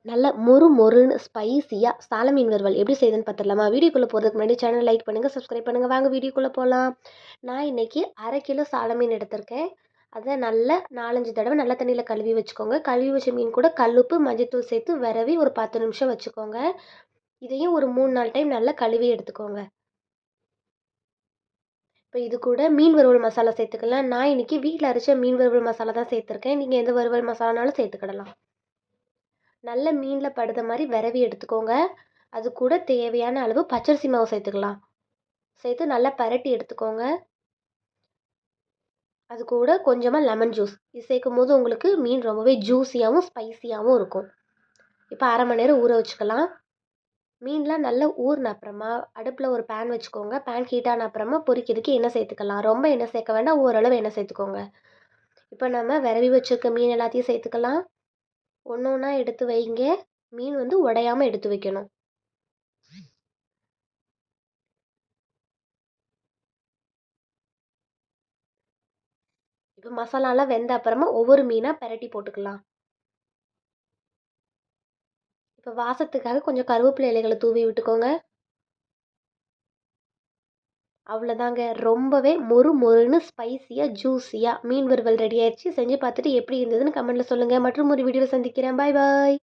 நல்ல மொறு மொறுன்னு ஸ்பைசியாக சால மீன் வறுவல் எப்படி செய்யுதுன்னு பார்த்துடலாமா? வீடியோக்குள்ளே போகிறதுக்கு முன்னாடி சேனல் லைக் பண்ணுங்கள், சப்ஸ்கிரைப் பண்ணுங்கள். வாங்க வீடியோக்குள்ளே போகலாம். நான் இன்றைக்கி 1/2 கிலோ சால மீன் எடுத்திருக்கேன். அதை நல்லா 4-5 தடவை நல்ல தண்ணியில் கழுவி வச்சுக்கோங்க. கழுவி வச்ச மீன் கூட கல்லுப்பு மஞ்சத்தூள் சேர்த்து விரவி ஒரு 10 நிமிஷம் வச்சுக்கோங்க. இதையும் ஒரு 3-4 டைம் நல்லா கழுவி எடுத்துக்கோங்க. இப்போ இது கூட மீன் வறுவல் மசாலா சேர்த்துக்கலாம். நான் இன்றைக்கி வீட்டில் அரைச்ச மீன் வறுவல் மசாலா தான் சேர்த்துருக்கேன். நீங்கள் எந்த வறுவல் மசாலானாலும் சேர்த்துக்கிடலாம். நல்ல மீனில் படுற மாதிரி விரவி எடுத்துக்கோங்க. அது கூட தேவையான அளவு பச்சரிசி மாவு சேர்த்துக்கலாம். சேர்த்து நல்லா பரட்டி எடுத்துக்கோங்க. அது கூட கொஞ்சமாக லெமன் ஜூஸ் இது சேர்க்கும் போது உங்களுக்கு மீன் ரொம்பவே ஜூஸியாகவும் ஸ்பைசியாகவும் இருக்கும். இப்போ 1/2 மணி நேரம் ஊற வச்சுக்கலாம். மீன்லாம் நல்லா ஊறின அப்புறமா அடுப்பில் ஒரு பேன் வச்சுக்கோங்க. பேன் ஹீட் ஆன அப்புறமா பொரிக்கிறதுக்கு எண்ணெய் சேர்த்துக்கலாம். ரொம்ப எண்ணெய் சேர்க்க வேண்டாம், ஓரளவு எண்ணெய் சேர்த்துக்கோங்க. இப்போ நம்ம விரவி வச்சுருக்க மீன் எல்லாத்தையும் சேர்த்துக்கலாம். ஒன்று ஒன்றா எடுத்து வைங்க. மீன் உடையாமல் எடுத்து வைக்கணும். இப்போ மசாலாலாம் வெந்த அப்புறமா ஒவ்வொரு மீனாக பெரட்டி போட்டுக்கலாம். இப்போ வாசத்துக்காக கொஞ்சம் கருவேப்பிலை இலைகளை தூவி விட்டுக்கோங்க. அவ்வளோதாங்க, ரொம்பவே மொறு மொறுன்னு ஸ்பைசியாக ஜூஸியாக மீன் வறுவல் ரெடி ஆயிடுச்சு. செஞ்சு பார்த்துட்டு எப்படி இருந்ததுன்னு கமெண்ட்டில் சொல்லுங்கள். மற்றும் ஒரு வீடியோவில் சந்திக்கிறேன். பாய் பாய்.